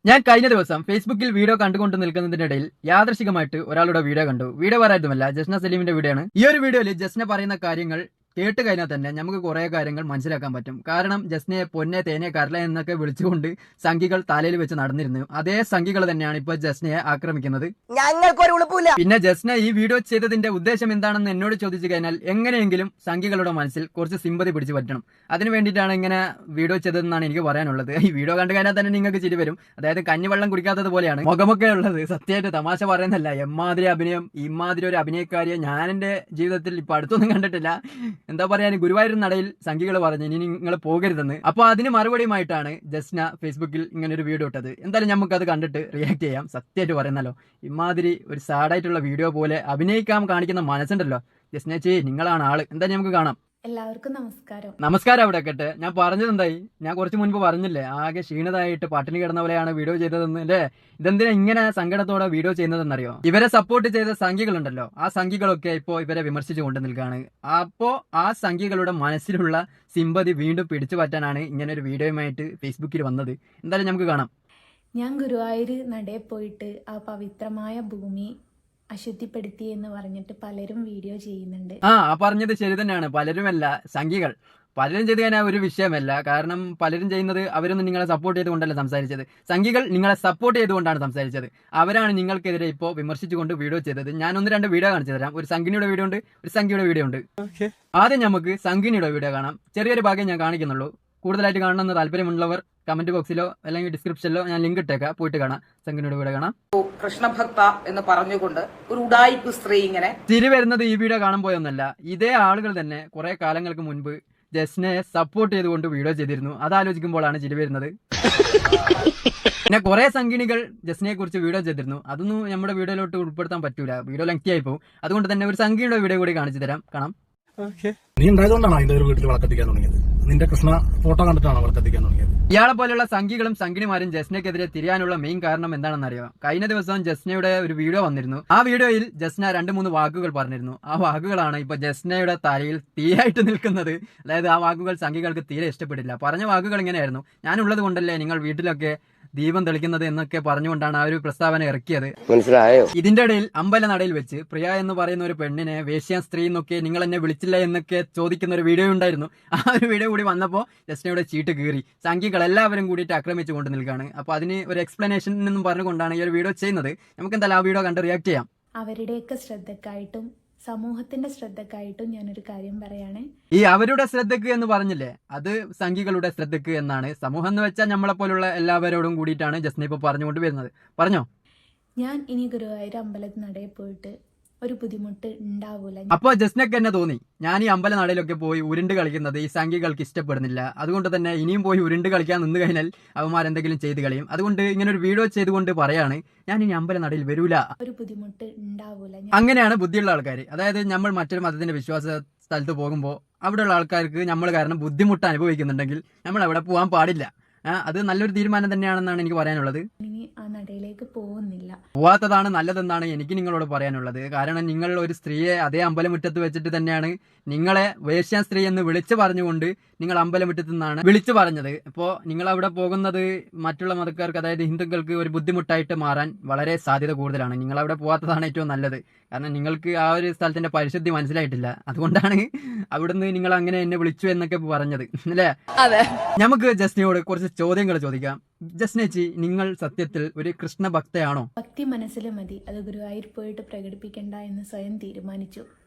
ഞാൻ കഴിഞ്ഞ ദിവസം ഫേസ്ബുക്കിൽ വീഡിയോ കണ്ടുകൊണ്ട് നിൽക്കുന്നതിനിടയിൽ യാദൃശികമായിട്ട് ഒരാളുടെ വീഡിയോ കണ്ടു. വീഡിയോ പറയായിരുന്നല്ല, ജസ്ന സലീമിന്റെ വീഡിയോ ആണ്. ഈ ഒരു വീഡിയോയിൽ ജസ്ന പറയുന്ന കാര്യങ്ങൾ കേട്ട് കഴിഞ്ഞാൽ തന്നെ നമുക്ക് കുറെ കാര്യങ്ങൾ മനസ്സിലാക്കാൻ പറ്റും. കാരണം ജസ്നയെ പൊന്നെ തേനെ കരള എന്നൊക്കെ വിളിച്ചുകൊണ്ട് സംഘികൾ തലയിൽ വെച്ച് നടന്നിരുന്നു. അതേ സംഘികൾ തന്നെയാണ് ഇപ്പോൾ ജസ്നയെ ആക്രമിക്കുന്നത്. പിന്നെ ജസ്ന ഈ വീഡിയോ ചെയ്തതിന്റെ ഉദ്ദേശം എന്താണെന്ന് എന്നോട് ചോദിച്ചു കഴിഞ്ഞാൽ എങ്ങനെയെങ്കിലും സംഘികളുടെ മനസ്സിൽ കുറച്ച് സിമ്പതി പിടിച്ചു പറ്റണം. അതിന് വേണ്ടിയിട്ടാണ് ഇങ്ങനെ വീഡിയോ ചെയ്തതെന്നാണ് എനിക്ക് പറയാനുള്ളത്. ഈ വീഡിയോ കണ്ടു കഴിഞ്ഞാൽ തന്നെ നിങ്ങൾക്ക് ചിരി വരും. അതായത് കഞ്ഞിവെള്ളം കുടിക്കാത്തത് പോലെയാണ് മുഖമൊക്കെ ഉള്ളത്. സത്യമായിട്ട് തമാശ പറയുന്നല്ല, എമ്മാതിരി അഭിനയം, ഇമാതിരി ഒരു അഭിനയക്കാരിയെ ഞാൻ എന്റെ ജീവിതത്തിൽ ഇപ്പൊ അടുത്തൊന്നും കണ്ടിട്ടില്ല. എന്താ പറയാൻ, ഗുരുവായൂർ നടയിൽ സംഘികൾ പറഞ്ഞു ഇനി നിങ്ങൾ പോകരുതെന്ന്. അപ്പൊ അതിന് മറുപടിയുമായിട്ടാണ് ജസ്ന ഫേസ്ബുക്കിൽ ഇങ്ങനെ ഒരു വീഡിയോ ഇട്ടത്. എന്തായാലും നമുക്ക് അത് കണ്ടിട്ട് റിയാക്ട് ചെയ്യാം. സത്യമായിട്ട് പറയുന്നല്ലോ, ഇമാതിരി ഒരു സാഡായിട്ടുള്ള വീഡിയോ പോലെ അഭിനയിക്കാൻ കാണിക്കുന്ന മനസ്സുണ്ടല്ലോ ജസ്ന ചേച്ചി, നിങ്ങളാണ് ആള്. എന്തായാലും നമുക്ക് കാണാം. എല്ലാവർക്കും നമസ്കാരം. നമസ്കാരം. അവിടെ കേട്ടെ, ഞാൻ പറഞ്ഞത് എന്തായി? ഞാൻ കുറച്ച് മുൻപ് പറഞ്ഞില്ലേ, ആകെ ക്ഷീണതായിട്ട് പട്ടിണി കിടന്ന പോലെയാണ് വീഡിയോ ചെയ്തതെന്ന് അല്ലേ? ഇതെന്തിനാ ഇങ്ങനെ സങ്കടത്തോടെ വീഡിയോ ചെയ്യുന്നതെന്നറിയോ? ഇവരെ സപ്പോർട്ട് ചെയ്ത സംഘികളുണ്ടല്ലോ, ആ സംഘികളൊക്കെ ഇപ്പോ ഇവരെ വിമർശിച്ചു കൊണ്ട് നിൽക്കുകയാണ്. അപ്പോ ആ സംഘികളുടെ മനസ്സിലുള്ള സിമ്പതി വീണ്ടും പിടിച്ചു പറ്റാനാണ് ഇങ്ങനെ ഒരു വീഡിയോയുമായിട്ട് ഫേസ്ബുക്കിൽ വന്നത്. എന്തായാലും നമുക്ക് കാണാം. ഞാൻ ഗുരുവായൂർ നടയിൽ പോയിട്ട് ആ പവിത്രമായ ഭൂമി അശുദ്ധിപ്പെടുത്തി എന്ന് പറഞ്ഞിട്ട് പലരും വീഡിയോ ചെയ്യുന്നുണ്ട്. ആ പറഞ്ഞത് ശരി തന്നെയാണ്. പലരുമല്ല, സംഘികൾ പലരും ചെയ്ത് കഴിഞ്ഞാൽ ഒരു വിഷയമല്ല. കാരണം പലരും ചെയ്യുന്നത് അവരൊന്നും നിങ്ങളെ സപ്പോർട്ട് ചെയ്തുകൊണ്ടല്ല സംസാരിച്ചത്. സംഘികൾ നിങ്ങളെ സപ്പോർട്ട് ചെയ്തുകൊണ്ടാണ് സംസാരിച്ചത്. അവരാണ് നിങ്ങൾക്കെതിരെ ഇപ്പോൾ വിമർശിച്ചുകൊണ്ട് വീഡിയോ ചെയ്തത്. ഞാൻ ഒന്ന് രണ്ട് വീഡിയോ കാണിച്ചു തരാം. ഒരു സംഘിനിയുടെ വീഡിയോ ഉണ്ട്, ഒരു സംഘിയുടെ വീഡിയോ ഉണ്ട്. ആദ്യം നമുക്ക് സംഘിനിയുടെ വീഡിയോ കാണാം. ചെറിയൊരു ഭാഗം ഞാൻ കാണിക്കുന്നുള്ളൂ. കൂടുതലായിട്ട് കാണണമെന്ന് താല്പര്യമുള്ളവർ കമന്റ് ബോക്സിലോ അല്ലെങ്കിൽ ഡിസ്ക്രിപ്ഷനിലോ ഞാൻ ലിങ്ക് ഇട്ടേക്കാം, പോയിട്ട് കാണാം. സംഘിനിയുടെ വീഡിയോ കാണാം. കൃഷ്ണഭക്ത എന്ന് പറഞ്ഞുകൊണ്ട് ഒരു ഉഡായിപ്പ് സ്ത്രീ ഇങ്ങനെ തിരി വരുന്നത് ഈ വീഡിയോ കാണുമ്പോഴൊന്നല്ല, ഇതേ ആളുകൾ തന്നെ കുറെ കാലങ്ങൾക്ക് മുൻപ് ജസ്നയെ സപ്പോർട്ട് ചെയ്തുകൊണ്ട് വീഡിയോ ചെയ്തിരുന്നു. അതാലോചിക്കുമ്പോഴാണ് ചിരി വരുന്നത്. പിന്നെ കുറെ സംഘിണികൾ ജസ്നയെ കുറിച്ച് വീഡിയോ ചെയ്തിരുന്നു. അതൊന്നും നമ്മുടെ വീഡിയോയിലോട്ട് ഉൾപ്പെടുത്താൻ പറ്റൂല, വീഡിയോ ലെങ്തി ആയി പോകും. അതുകൊണ്ട് തന്നെ ഒരു സംഘിണിയുടെ വീഡിയോ കൂടി കാണിച്ചു തരാം, കാണാം. നീ ഉണ്ടായതുകൊണ്ടാണ് അതിന്റെ ഒരു വീട്ടിൽ വിളക്കത്തിക്കാൻ തുടങ്ങിയത്. നിന്റെ കൃഷ്ണ ഫോട്ടോ കണ്ടിട്ടാണ് വിളക്കത്തിക്കാൻ തുടങ്ങിയത്. ഇയാളെ പോലെയുള്ള സംഘികളും സംഘിണിമാരും ജസ്നയ്ക്കെതിരെ തിരിയാനുള്ള മെയിൻ കാരണം എന്താണെന്ന് അറിയാം. കഴിഞ്ഞ ദിവസം ജസ്നയുടെ ഒരു വീഡിയോ വന്നിരുന്നു. ആ വീഡിയോയിൽ ജസ്ന 2-3 വാക്കുകൾ പറഞ്ഞിരുന്നു. ആ വാക്കുകളാണ് ഇപ്പൊ ജസ്നയുടെ തലയിൽ തീയായിട്ട് നിൽക്കുന്നത്. അതായത് ആ വാക്കുകൾ സംഘികൾക്ക് തീരെ ഇഷ്ടപ്പെട്ടില്ല. പറഞ്ഞ വാക്കുകൾ ഇങ്ങനെയായിരുന്നു: ഞാനുള്ളത് കൊണ്ടല്ലേ നിങ്ങൾ വീട്ടിലൊക്കെ ദീപം തെളിക്കുന്നത് എന്നൊക്കെ പറഞ്ഞുകൊണ്ടാണ് ആ ഒരു പ്രസ്താവന ഇറക്കിയത്. മനസ്സിലായോ? ഇതിന്റെ ഇടയിൽ അമ്പലനടയിൽ വെച്ച് പ്രിയ എന്ന് പറയുന്ന ഒരു പെണ്ണിനെ വേശ്യ സ്ത്രീ എന്നൊക്കെ നിങ്ങൾ എന്നെ വിളിച്ചില്ല എന്നൊക്കെ ചോദിക്കുന്ന ഒരു വീഡിയോ ഉണ്ടായിരുന്നു. ആ ഒരു വീഡിയോ കൂടി വന്നപ്പോൾ ജസ്നയുടെ ചീട്ട് കീറി സംഘികൾ എല്ലാവരും കൂടിയിട്ട് ആക്രമിച്ചു കൊണ്ട് നിൽക്കുകയാണ്. അപ്പൊ അതിന് ഒരു എക്സ്പ്ലനേഷൻ എന്നും പറഞ്ഞുകൊണ്ടാണ് ഈ ഒരു വീഡിയോ ചെയ്യുന്നത്. നമുക്ക് എന്തായാലും ആ വീഡിയോ കണ്ട് റിയാക്ട് ചെയ്യാം. അവരുടെയൊക്കെ ശ്രദ്ധക്കായിട്ടും സമൂഹത്തിന്റെ ശ്രദ്ധക്കായിട്ടും ഞാനൊരു കാര്യം പറയാണ്. ഈ അവരുടെ ശ്രദ്ധക്ക് എന്ന് പറഞ്ഞില്ലേ, അത് സംഘികളുടെ ശ്രദ്ധക്ക് എന്നാണ്. സമൂഹം എന്ന് വെച്ചാൽ നമ്മളെ പോലുള്ള എല്ലാവരോടും കൂടിയിട്ടാണ് ജസ്ന ഇപ്പൊ പറഞ്ഞുകൊണ്ട് വരുന്നത്. പറഞ്ഞോ? ഞാൻ ഇനി ഗുരുവായൂർ അമ്പലത്തിൽ നടയിൽ പോയിട്ട് ഒരു ബുദ്ധിമുട്ട് ഉണ്ടാവൂല. അപ്പൊ ജസ്നക്ക് തന്നെ തോന്നി, ഞാൻ ഈ അമ്പലനടയിലൊക്കെ പോയി ഉരുണ്ട് കളിക്കുന്നത് ഈ സംഘികൾക്ക് ഇഷ്ടപ്പെടുന്നില്ല. അതുകൊണ്ട് തന്നെ ഇനിയും പോയി ഉരുണ്ട് കളിക്കാൻ നിന്ന് കഴിഞ്ഞാൽ അവന്മാരെന്തെങ്കിലും ചെയ്ത് കളിയും. അതുകൊണ്ട് ഇങ്ങനെ ഒരു വീഡിയോ ചെയ്തുകൊണ്ട് പറയാണ്, ഞാൻ ഇനി അമ്പലനടയിൽ വരൂല, ഒരു ബുദ്ധിമുട്ട് ഉണ്ടാവൂല. അങ്ങനെയാണ് ബുദ്ധിയുള്ള ആൾക്കാർ. അതായത് നമ്മൾ മറ്റൊരു മതത്തിന്റെ വിശ്വാസ സ്ഥലത്ത് പോകുമ്പോൾ അവിടെയുള്ള ആൾക്കാർക്ക് നമ്മൾ കാരണം ബുദ്ധിമുട്ട് അനുഭവിക്കുന്നുണ്ടെങ്കിൽ നമ്മൾ അവിടെ പോകാൻ പാടില്ല. അത് നല്ലൊരു തീരുമാനം തന്നെയാണെന്നാണ് എനിക്ക് പറയാനുള്ളത്. ഇനി ആ നടയിലേക്ക് പോകുന്നില്ല. പോവാത്തതാണ് നല്ലതെന്നാണ് എനിക്ക് നിങ്ങളോട് പറയാനുള്ളത്. കാരണം നിങ്ങൾ ഒരു സ്ത്രീയെ അതേ അമ്പലമുറ്റത്ത് വെച്ചിട്ട് തന്നെയാണ് നിങ്ങളെ വേശ്യാ സ്ത്രീ എന്ന് വിളിച്ചു പറഞ്ഞുകൊണ്ട് നിങ്ങൾ അമ്പലമുറ്റത്ത് നിന്നാണ് വിളിച്ചു പറഞ്ഞത്. ഇപ്പോൾ നിങ്ങൾ അവിടെ പോകുന്നത് മറ്റുള്ള മതക്കാർക്ക്, അതായത് ഹിന്ദുക്കൾക്ക് ഒരു ബുദ്ധിമുട്ടായിട്ട് മാറാൻ വളരെ സാധ്യത കൂടുതലാണ്. നിങ്ങൾ അവിടെ പോവാത്തതാണ് ഏറ്റവും നല്ലത്. കാരണം നിങ്ങൾക്ക് ആ ഒരു സ്ഥലത്തിന്റെ പരിശുദ്ധി മനസ്സിലായിട്ടില്ല. അതുകൊണ്ടാണ് അവിടുന്ന് നിങ്ങൾ അങ്ങനെ എന്നെ വിളിച്ചു എന്നൊക്കെ പറഞ്ഞത്, അല്ലേ? അതെ. നമുക്ക് ജസ്നയോട് കുറച്ച് ചോദ്യങ്ങൾ ചോദിക്കാം. ജസ്നേച്ചി, നിങ്ങൾ സത്യത്തിൽ ഒരു കൃഷ്ണ ഭക്തയാണോ? ഭക്തി മനസ്സിൽ മതി, അത് ഗുരുവായൂർ പോയിട്ട് പ്രകടിപ്പിക്കണ്ട എന്ന് സ്വയം തീരുമാനിച്ചു.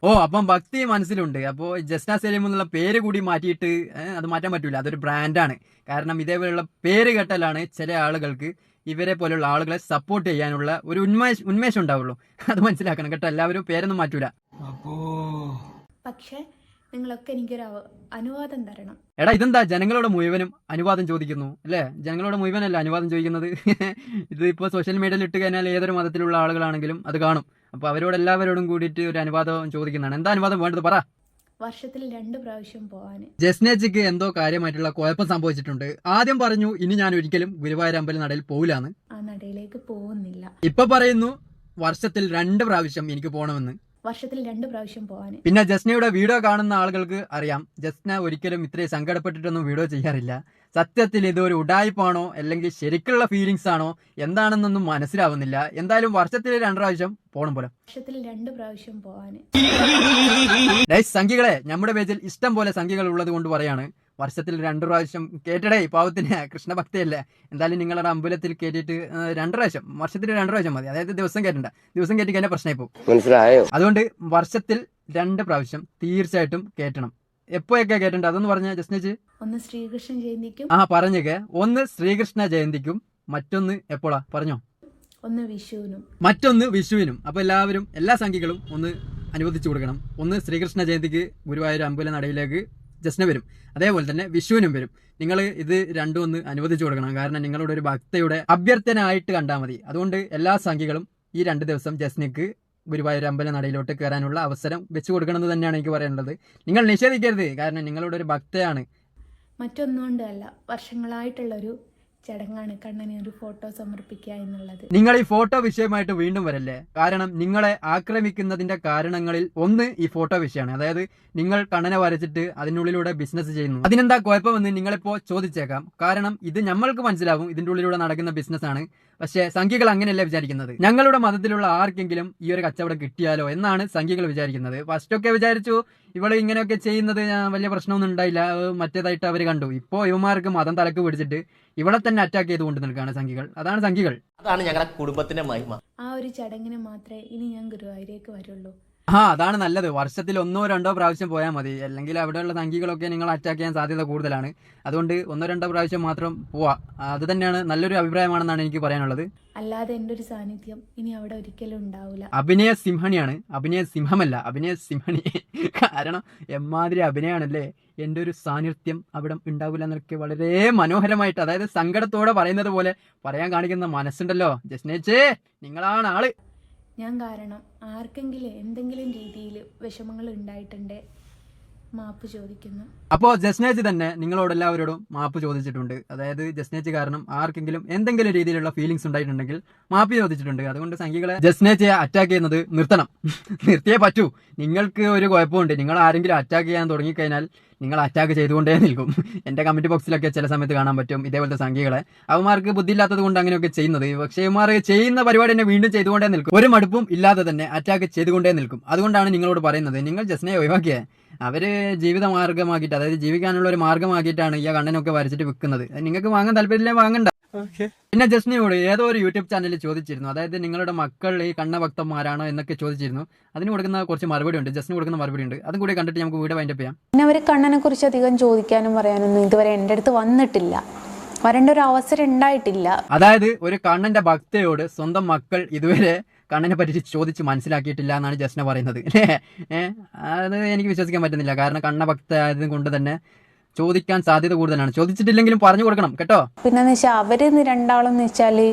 അപ്പം ഭക്തി മനസ്സിലുണ്ട്. അപ്പോ ജസ്ന സലീം എന്നുള്ള പേര് കൂടി മാറ്റിയിട്ട് അത് മാറ്റാൻ പറ്റൂല. അതൊരു ബ്രാൻഡാണ്. കാരണം ഇതേപോലെയുള്ള പേര് കേട്ടാലാണ് ചില ആളുകൾക്ക് ഇവരെ പോലെയുള്ള ആളുകളെ സപ്പോർട്ട് ചെയ്യാനുള്ള ഒരു ഉന്മേഷം ഉണ്ടാവുള്ളൂ. അത് മനസ്സിലാക്കണം കേട്ടോ. എല്ലാവരും പേരൊന്നും മാറ്റൂല. പക്ഷെ നിങ്ങളൊക്കെ എനിക്കൊരു അനുവാദം തരണം. എടാ, ഇതെന്താ ജനങ്ങളോട് മുഴുവനും അനുവാദം ചോദിക്കുന്നു അല്ലേ? ജനങ്ങളോട് മുഴുവനല്ല അനുവാദം ചോദിക്കുന്നത്. ഇത് ഇപ്പോൾ സോഷ്യൽ മീഡിയയിൽ ഇട്ട് കഴിഞ്ഞാൽ ഏതൊരു മതത്തിലുള്ള ആളുകളാണെങ്കിലും അത് കാണും. അപ്പൊ അവരോട് എല്ലാവരോടും കൂടിയിട്ട് ഒരു അനുവാദം ചോദിക്കുന്നതാണ്. എന്താ അനുവാദം വേണ്ടത് പറ. വർഷത്തിൽ 2 പ്രാവശ്യം പോവാന്. ജസ്നേച്ചിക്ക് എന്തോ കാര്യമായിട്ടുള്ള കുഴപ്പം സംഭവിച്ചിട്ടുണ്ട്. ആദ്യം പറഞ്ഞു ഇനി ഞാൻ ഒരിക്കലും ഗുരുവായൂർ അമ്പലം നടയിൽ പോവില്ലാന്ന്. ആ നടയിലേക്ക് പോകുന്നില്ല. ഇപ്പൊ പറയുന്നു വർഷത്തിൽ 2 പ്രാവശ്യം എനിക്ക് പോകണമെന്ന്. വർഷത്തിൽ 2 പ്രാവശ്യം പോവാന്. പിന്നെ ജസ്നയുടെ വീഡിയോ കാണുന്ന ആളുകൾക്ക് അറിയാം, ജസ്ന ഒരിക്കലും ഇത്രയും സങ്കടപ്പെട്ടിട്ടൊന്നും വീഡിയോ ചെയ്യാറില്ല. സത്യത്തിൽ ഇതൊരു ഉഡായിപ്പാണോ അല്ലെങ്കിൽ ശരിക്കുള്ള ഫീലിങ്സ് ആണോ എന്താണെന്നൊന്നും മനസ്സിലാവുന്നില്ല. എന്തായാലും വർഷത്തിൽ 2 പ്രാവശ്യം പോണം പോലെ. വർഷത്തിൽ 2 പ്രാവശ്യം പോവാന്. സംഖ്യകളെ നമ്മുടെ പേജിൽ ഇഷ്ടം പോലെ സംഖ്യകൾ ഉള്ളത് കൊണ്ട് പറയാണ്, വർഷത്തിൽ 2 പ്രാവശ്യം കേട്ടടേ പാവത്തിന് കൃഷ്ണഭക്തിയല്ലേ. എന്തായാലും നിങ്ങളുടെ അമ്പലത്തിൽ കേട്ടിട്ട് 2 പ്രാവശ്യം, വർഷത്തിൽ 2 പ്രാവശ്യം മതി. അതായത് ദിവസം കേട്ടണ്ട, ദിവസം കേട്ടി കഴിഞ്ഞാൽ പ്രശ്നമായി പോകും. മനസ്സിലായോ? അതുകൊണ്ട് വർഷത്തിൽ 2 പ്രാവശ്യം തീർച്ചയായിട്ടും കേട്ടണം. എപ്പോഴൊക്കെ കേട്ടിട്ടുണ്ട് അതൊന്ന് പറഞ്ഞ ജസ്നേച്ച്. ഒന്ന് ശ്രീകൃഷ്ണ ജയന്തിക്കും, പറഞ്ഞേക്കെ. ഒന്ന് ശ്രീകൃഷ്ണ ജയന്തിക്കും, മറ്റൊന്ന് എപ്പോഴാ പറഞ്ഞോ? ഒന്ന് വിഷുവിനും, മറ്റൊന്ന് വിഷുവിനും. അപ്പൊ എല്ലാവരും എല്ലാ സംഖ്യകളും ഒന്ന് അനുവദിച്ചു കൊടുക്കണം. ഒന്ന് ശ്രീകൃഷ്ണ ജയന്തിക്ക് ഗുരുവായൂർ അമ്പല നടയിലേക്ക് ജസ്ന വരും, അതേപോലെ തന്നെ വിഷുവിനും വരും. നിങ്ങൾ ഇത് രണ്ടും ഒന്ന് അനുവദിച്ചു കൊടുക്കണം. കാരണം നിങ്ങളുടെ ഒരു ഭക്തയുടെ അഭ്യർത്ഥനയായിട്ട് കണ്ടാൽ മതി. അതുകൊണ്ട് എല്ലാ സംഖ്യകളും ഈ 2 ദിവസം ജസ്നയ്ക്ക് ഗുരുവായൂർ അമ്പല നടയിലോട്ട് കയറാനുള്ള അവസരം വെച്ചു കൊടുക്കണമെന്ന് തന്നെയാണ് എനിക്ക് പറയാനുള്ളത്. നിങ്ങൾ നിഷേധിക്കരുത്, കാരണം നിങ്ങളുടെ ഒരു ഭക്തയാണ്. മറ്റൊന്നുകൊണ്ടല്ല, വർഷങ്ങളായിട്ടുള്ളൊരു ചടങ്ങാണ് കണ്ണന് ഒരു ഫോട്ടോ സമർപ്പിക്കുക എന്നുള്ളത്. നിങ്ങൾ ഈ ഫോട്ടോ വിഷയമായിട്ട് വീണ്ടും വരല്ലേ. കാരണം നിങ്ങളെ ആക്രമിക്കുന്നതിന്റെ കാരണങ്ങളിൽ ഒന്ന് ഈ ഫോട്ടോ വിഷയമാണ്. അതായത് നിങ്ങൾ കണ്ണനെ വരച്ചിട്ട് അതിനുള്ളിലൂടെ ബിസിനസ് ചെയ്യുന്നു, അതിനെന്താ കുഴപ്പമെന്ന് നിങ്ങളിപ്പോ ചോദിച്ചേക്കാം. കാരണം ഇത് നമ്മൾക്ക് മനസ്സിലാവും, ഇതിന്റെ ഉള്ളിലൂടെ നടക്കുന്ന ബിസിനസ് ആണ്. പക്ഷേ സംഖ്യകൾ അങ്ങനെയല്ല വിചാരിക്കുന്നത്. ഞങ്ങളുടെ മതത്തിലുള്ള ആർക്കെങ്കിലും ഈ ഒരു കച്ചവടം കിട്ടിയാലോ എന്നാണ് സംഖ്യകൾ വിചാരിക്കുന്നത്. ഫസ്റ്റൊക്കെ വിചാരിച്ചു ഇവള് ഇങ്ങനെയൊക്കെ ചെയ്യുന്നത് വലിയ പ്രശ്നമൊന്നും ഉണ്ടായില്ല, മറ്റേതായിട്ട് അവർ കണ്ടു. ഇപ്പോ യുവമാർക്ക് മതം തലക്ക് പിടിച്ചിട്ട് ഇവിടെ തന്നെ അറ്റാക്ക് ചെയ്തുകൊണ്ട് നിൽക്കുകയാണ് സംഖ്യകൾ. അതാണ് സംഖ്യകൾ. അതാണ് ഞങ്ങളുടെ കുടുംബത്തിന്റെ മഹിമ. ആ ഒരു ചടങ്ങിന് മാത്രമേ ഇനി ഞാൻ ഗുരുവായൂരേക്ക് വരുള്ളൂ. അതാണ് നല്ലത്. വർഷത്തിൽ 1-2 പ്രാവശ്യം പോയാൽ മതി. അല്ലെങ്കിൽ അവിടെയുള്ള സംഖ്യകളൊക്കെ നിങ്ങൾ അറ്റാക്ക് ചെയ്യാൻ സാധ്യത കൂടുതലാണ്. അതുകൊണ്ട് 1-2 പ്രാവശ്യം മാത്രം പോവാ. അത് തന്നെയാണ് നല്ലൊരു അഭിപ്രായമാണെന്നാണ് എനിക്ക് പറയാനുള്ളത്. അല്ലാതെ എൻ്റെ ഒരു സാന്നിധ്യം ഇനി അവിടെ ഒരിക്കലും ഉണ്ടാവില്ല. അഭിനയ സിംഹണിയാണ്, അഭിനയ സിംഹമല്ല, അഭിനയ സിംഹണി. കാരണം എമ്മാതിരി അഭിനയാണല്ലേ. എൻ്റെ ഒരു സാന്നിധ്യം അവിടെ ഉണ്ടാവില്ല എന്നൊക്കെ വളരെ മനോഹരമായിട്ട്, അതായത് സങ്കടത്തോടെ പറയുന്നത് പോലെ പറയാൻ കാണിക്കുന്ന മനസ്സുണ്ടല്ലോ. ജസ്നേച്ചേ, നിങ്ങളാണ് ആള്. ഞാൻ കാരണം ആർക്കെങ്കിലും എന്തെങ്കിലും രീതിയിൽ വിഷമങ്ങൾ ഉണ്ടായിട്ടുണ്ടേ മാപ്പ് ചോദിക്കുന്നു. അപ്പോ ജസ്നേച്ച് തന്നെ നിങ്ങളോട് എല്ലാവരോടും മാപ്പ് ചോദിച്ചിട്ടുണ്ട്. അതായത് ജസ്നേച്ച് കാരണം ആർക്കെങ്കിലും എന്തെങ്കിലും രീതിയിലുള്ള ഫീലിങ്സ് ഉണ്ടായിട്ടുണ്ടെങ്കിൽ മാപ്പ് ചോദിച്ചിട്ടുണ്ട്. അതുകൊണ്ട് സംഖ്യകളെ ജസ്നേച്ചയെ അറ്റാക്ക് ചെയ്യുന്നത് നിർത്തണം. നിർത്തിയേ പറ്റൂ. നിങ്ങൾക്ക് ഒരു കുഴപ്പമുണ്ട്, നിങ്ങൾ ആരെങ്കിലും അറ്റാക്ക് ചെയ്യാൻ തുടങ്ങിക്കഴിഞ്ഞാൽ നിങ്ങൾ അറ്റാക്ക് ചെയ്തുകൊണ്ടേ നിൽക്കും. എന്റെ കമന്റ് ബോക്സിലൊക്കെ ചില സമയത്ത് കാണാൻ പറ്റും ഇതേപോലത്തെ സംഖ്യകളെ. അവന്മാർക്ക് ബുദ്ധിയില്ലാത്തത് കൊണ്ട് അങ്ങനെയൊക്കെ ചെയ്യുന്നത്. പക്ഷേ ഇവന്മാർ ചെയ്യുന്ന പരിപാടി തന്നെ വീണ്ടും ചെയ്തുകൊണ്ടേ നിൽക്കും. ഒരു മടുപ്പും ഇല്ലാതെ തന്നെ അറ്റാക്ക് ചെയ്തുകൊണ്ടേ നിൽക്കും. അതുകൊണ്ടാണ് നിങ്ങളോട് പറയുന്നത്, നിങ്ങൾ ജസ്നയെ ഒഴിവാക്കിയേ. അവര് ജീവിത മാർഗമാക്കിയിട്ട്, അതായത് ജീവിക്കാനുള്ള ഒരു മാർഗമാക്കിയിട്ടാണ് ഈ കണ്ണനൊക്കെ വരച്ചിട്ട് വിൽക്കുന്നത്. നിങ്ങൾക്ക് വാങ്ങാൻ താല്പര്യമില്ല, വാങ്ങണ്ട. പിന്നെ ജസ്നയോട് ഏതോ ഒരു യൂട്യൂബ് ചാനലിൽ ചോദിച്ചിരുന്നു, അതായത് നിങ്ങളുടെ മക്കൾ ഈ കണ്ണഭക്തന്മാരാണോ എന്നൊക്കെ ചോദിച്ചിരുന്നു. അതിന് കൊടുക്കുന്ന കുറച്ച് മറുപടി ഉണ്ട്, ജസ്റ്റിന് കൊടുക്കുന്ന മറുപടി ഉണ്ട്. അതും കൂടി കണ്ടിട്ട് നമുക്ക് വീഡിയോ വൈൻഡപ്പ് ചെയ്യാം. പിന്നെ അവർ കണ്ണനെ കുറിച്ച് അധികം ചോദിക്കാനും പറയാനൊന്നും ഇതുവരെ എൻ്റെ അടുത്ത് വന്നിട്ടില്ല, വരേണ്ട ഒരു അവസരം ഉണ്ടായിട്ടില്ല. അതായത് ഒരു കണ്ണന്റെ ഭക്തയോട് സ്വന്തം മക്കൾ ഇതുവരെ കണ്ണനെ പറ്റി ചോദിച്ച് മനസ്സിലാക്കിയിട്ടില്ല എന്നാണ് ജസ്ന പറയുന്നത്. അത് എനിക്ക് വിശ്വസിക്കാൻ പറ്റുന്നില്ല. കാരണം കണ്ണഭക്ത ആയത് കൊണ്ട് തന്നെ ചോദിക്കാൻ സാധ്യത കൂടുതലാണ്. ചോദിച്ചിട്ടില്ലെങ്കിലും പറഞ്ഞു കൊടുക്കണം കേട്ടോ. പിന്നെന്ന് വെച്ചാൽ അവര് രണ്ടാളെന്ന് വെച്ചാല്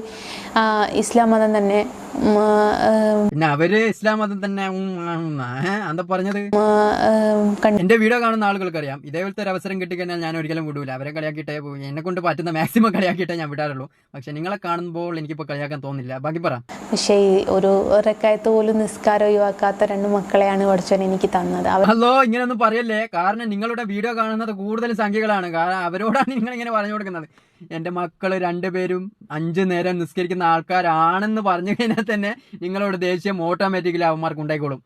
ഇസ്ലാം മതം തന്നെ. പിന്നെ അവര് ഇസ്ലാം മതം തന്നെ എന്താ പറഞ്ഞത്? എന്റെ വീഡിയോ കാണുന്ന ആളുകൾക്ക് അറിയാം, ഇതേപോലത്തെ ഒരു അവസരം കിട്ടിക്കഴിഞ്ഞാൽ ഞാൻ ഒരിക്കലും വിടൂല. അവരെ കളിയാക്കിയിട്ടേ പോകും. എന്നെ കൊണ്ട് പറ്റുന്ന മാക്സിമം കളിയാക്കിയിട്ടേ ഞാൻ വിടാറുള്ളൂ. പക്ഷെ നിങ്ങളെ കാണുമ്പോൾ എനിക്കിപ്പോ കളിയാക്കാൻ തോന്നില്ല. ബാക്കി പറ. പക്ഷേ ഒരു റക്കായത്ത് പോലും നിസ്കാരം ഒഴിവാക്കാത്ത 2 മക്കളെയാണ് പഠിച്ചവൻ എനിക്ക് തന്നത്. ഹലോ, ഇങ്ങനെയൊന്നും പറയല്ലേ. കാരണം നിങ്ങളുടെ വീഡിയോ കാണുന്നത് കൂടുതൽ സംഖ്യകളാണ്. കാരണം അവരോടാണ് നിങ്ങൾ ഇങ്ങനെ പറഞ്ഞു കൊടുക്കുന്നത്. എന്റെ മക്കള് 2 പേരും 5 നേരം നിസ്കരിക്കുന്ന ആൾക്കാരാണെന്ന് പറഞ്ഞു കഴിഞ്ഞാൽ തന്നെ നിങ്ങളോട് ദേഷ്യം ഓട്ടോമാറ്റിക്കലി അവന്മാർക്ക് ഉണ്ടായിക്കോളും.